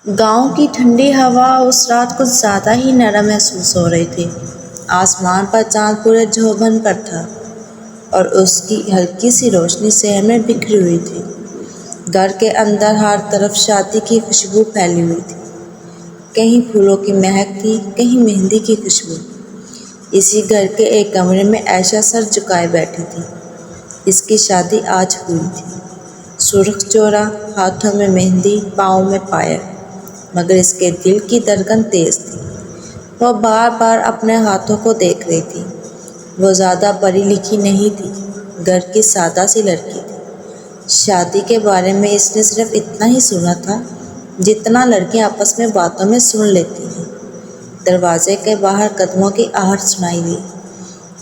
گاؤں کی ٹھنڈی ہوا اس رات کچھ زیادہ ہی نرم محسوس ہو رہی تھی۔ آسمان پر چاند پورے جھوبن پر تھا اور اس کی ہلکی سی روشنی شہر میں بکھری ہوئی تھی۔ گھر کے اندر ہر طرف شادی کی خوشبو پھیلی ہوئی تھی۔ کہیں پھولوں کی مہک تھی، کہیں مہندی کی خوشبو۔ اسی گھر کے ایک کمرے میں عائشہ سر جھکائے بیٹھی تھی۔ اس کی شادی آج ہوئی تھی۔ سرخ چوڑا، ہاتھوں میں مہندی، پاؤں میں پائل، مگر اس کے دل کی دھڑکن تیز تھی۔ وہ بار بار اپنے ہاتھوں کو دیکھ رہی تھی۔ وہ زیادہ پڑھی لکھی نہیں تھی، گھر کی سادہ سی لڑکی تھی۔ شادی کے بارے میں اس نے صرف اتنا ہی سنا تھا جتنا لڑکیاں آپس میں باتوں میں سن لیتی ہیں۔ دروازے کے باہر قدموں کی آہٹ سنائی دی۔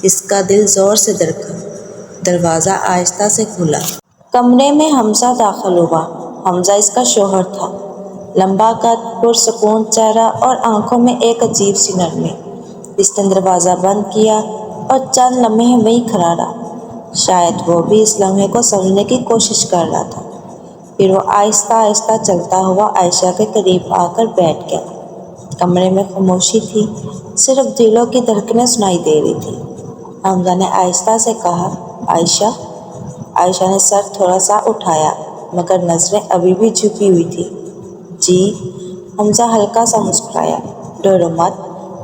اس کا دل زور سے دھڑکا۔ دروازہ آہستہ سے کھلا۔ کمرے میں حمزہ داخل ہوا۔ حمزہ اس کا شوہر تھا۔ لمبا قد، پرسکون چہرہ اور آنکھوں میں ایک عجیب سی نرمی۔ اس نے دروازہ بند کیا اور چند لمحے وہیں کھڑا رہا۔ شاید وہ بھی اس لمحے کو سمجھنے کی کوشش کر رہا تھا۔ پھر وہ آہستہ آہستہ چلتا ہوا عائشہ کے قریب آ کر بیٹھ گیا۔ کمرے میں خاموشی تھی، صرف دلوں کی دھڑکنیں سنائی دے رہی تھی۔ حمزہ نے آہستہ سے کہا، عائشہ؟ عائشہ نے سر تھوڑا سا اٹھایا، مگر نظریں ابھی بھی جھکی ہوئی تھی۔ جی؟ حمزہ ہلکا سا مسکرایا۔ ڈرو مت،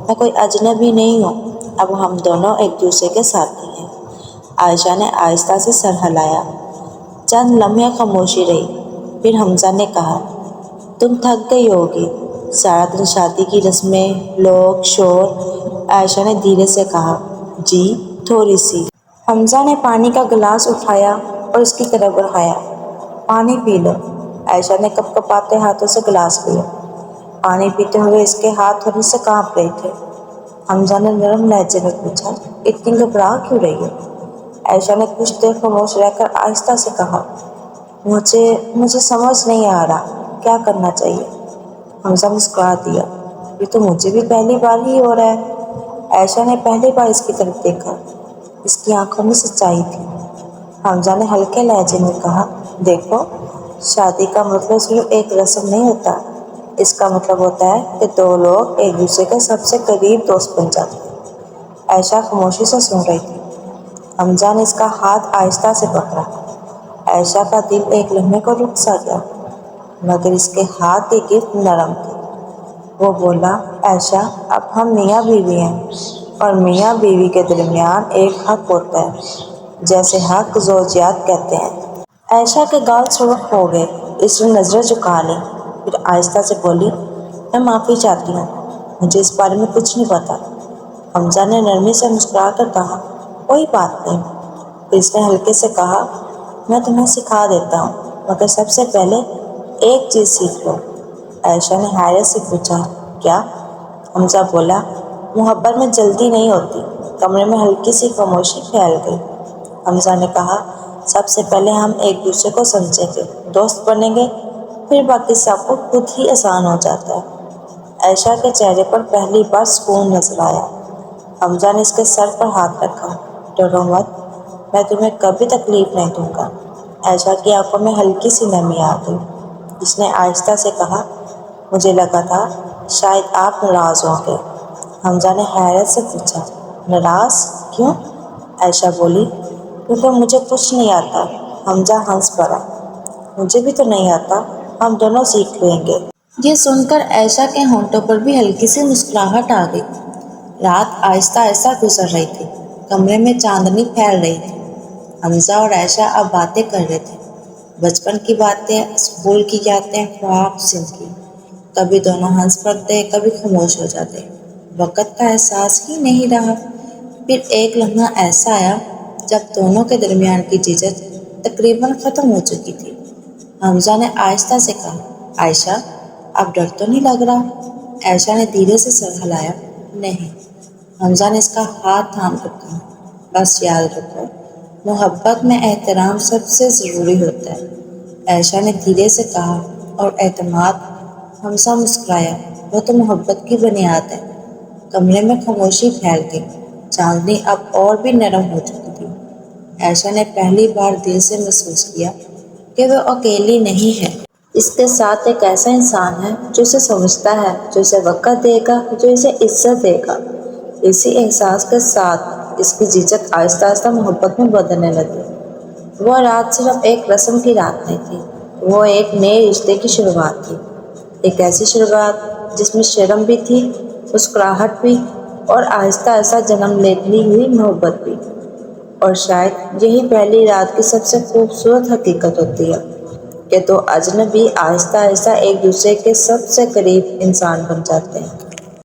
میں کوئی اجنبی نہیں ہوں، اب ہم دونوں ایک دوسرے کے ساتھی ہیں۔ عائشہ نے آہستہ سے سر ہلایا۔ چند لمحے خاموشی رہی، پھر حمزہ نے کہا، تم تھک گئی ہوگی، سارا دن شادی کی رسمیں، لوگ، شور۔ عائشہ نے دھیرے سے کہا، جی، تھوڑی سی۔ حمزہ نے پانی کا گلاس اٹھایا اور اس کی طرف بڑھایا۔ پانی پی لو۔ عائشہ نے کپ کپاتے ہاتھوں سے گلاس لیا۔ پانی پیتے ہوئے اس کے ہاتھ تھوڑے سے کانپ رہے تھے۔ حمزہ نے نرم لہجے میں پوچھا، اتنی گھبرا کیوں رہی ہو؟ عائشہ نے کچھ دیر خاموش رہ کر آہستہ سے کہا، مجھے سمجھ نہیں آ رہا کیا کرنا چاہیے۔ حمزہ مسکرا دیا، یہ تو مجھے بھی پہلی بار ہی ہو رہا ہے۔ عائشہ نے پہلی بار اس کی طرف دیکھا۔ اس کی آنکھوں میں سچائی تھی۔ حمزہ نے ہلکے لہجے میں کہا، دیکھو، شادی کا مطلب صرف ایک رسم نہیں ہوتا، اس کا مطلب ہوتا ہے کہ دو لوگ ایک دوسرے کے سب سے قریب دوست بن جاتے ہیں۔ عائشہ خاموشی سے سن رہی تھی۔ حمزہ نے اس کا ہاتھ آہستہ سے پکڑا۔ عائشہ کا دل ایک لمحے کو رک سا گیا، مگر اس کے ہاتھ کی گرفت نرم تھی۔ وہ بولا، عائشہ، اب ہم میاں بیوی ہیں، اور میاں بیوی کے درمیان ایک حق ہوتا ہے، جیسے حق زوجیت کہتے ہیں۔ عائشہ کے گال سرخ ہو گئے، اس نے نظریں جھکا لیں، پھر آہستہ سے بولی، میں معافی چاہتی ہوں، مجھے اس بارے میں کچھ نہیں پتا۔ حمزہ نے نرمی سے مسکرا کر کہا، کوئی بات نہیں۔ پھر اس نے ہلکے سے کہا، میں تمہیں سکھا دیتا ہوں، مگر سب سے پہلے ایک چیز سیکھ لو۔ عائشہ نے حیرت سے پوچھا، کیا؟ حمزہ بولا، محبت میں جلدی نہیں ہوتی۔ کمرے میں ہلکی سی خاموشی پھیل گئی۔ حمزہ نے کہا، سب سے پہلے ہم ایک دوسرے کو سمجھیں گے، دوست بنیں گے، پھر باقی سب کو خود ہی آسان ہو جاتا ہے۔ عائشہ کے چہرے پر پہلی بار سکون نظر آیا۔ حمزہ نے اس کے سر پر ہاتھ رکھا، ڈرو مت، میں تمہیں کبھی تکلیف نہیں دوں گا۔ عائشہ کی آنکھوں میں ہلکی سی نمی آ گئی۔ اس نے آہستہ سے کہا، مجھے لگا تھا شاید آپ ناراض ہوں گے۔ حمزہ نے حیرت سے پوچھا، ناراض؟ کیوں؟ عائشہ بولی، کیونکہ مجھے کچھ نہیں آتا۔ حمزہ ہنس پڑا، مجھے بھی تو نہیں آتا، ہم دونوں سیکھ لیں گے۔ یہ سن کر عائشہ کے ہونٹوں پر بھی ہلکی سی مسکراہٹ آ گئی۔ رات آہستہ آہستہ گزر رہی تھی، کمرے میں چاندنی پھیل رہی تھی۔ حمزہ اور عائشہ اب باتیں کر رہے تھے، بچپن کی باتیں، اسکول کی یادیں، خواب سند کی۔ کبھی دونوں ہنس پڑتے، کبھی خاموش ہو جاتے، وقت کا احساس ہی نہیں رہا۔ پھر ایک لمحہ ایسا آیا جب دونوں کے درمیان کی جھجک تقریباً ختم ہو چکی تھی۔ حمزہ نے آہستہ سے کہا، عائشہ، اب ڈر تو نہیں لگ رہا؟ عائشہ نے دھیرے سے سر ہلایا، نہیں۔ حمزہ نے اس کا ہاتھ تھام کر کہا، بس یاد رکھو، محبت میں احترام سب سے ضروری ہوتا ہے۔ عائشہ نے دھیرے سے کہا، اور اعتماد؟ حمزہ مسکرایا، وہ تو محبت کی بنیاد ہے۔ کمرے میں خاموشی پھیل گئی، چاندنی اب اور بھی نرم ہو چکی تھی۔ عائشہ نے پہلی بار دل سے محسوس کیا کہ وہ اکیلی نہیں ہے۔ اس کے ساتھ ایک ایسا انسان ہے جو اسے سمجھتا ہے، جو اسے وقت دے گا، جو اسے عزت دے گا۔ اسی احساس کے ساتھ اس کی جھجک آہستہ آہستہ محبت میں بدلنے لگی۔ وہ رات صرف ایک رسم کی رات نہیں تھی، وہ ایک نئے رشتے کی شروعات تھی۔ ایک ایسی شروعات جس میں شرم بھی تھی، مسکراہٹ بھی، اور آہستہ آہستہ جنم لیتی ہوئی محبت بھی۔ اور شاید یہی پہلی رات کی سب سے خوبصورت حقیقت ہوتی ہے کہ دو اجنبی آہستہ آہستہ ایک دوسرے کے سب سے قریب انسان بن جاتے ہیں۔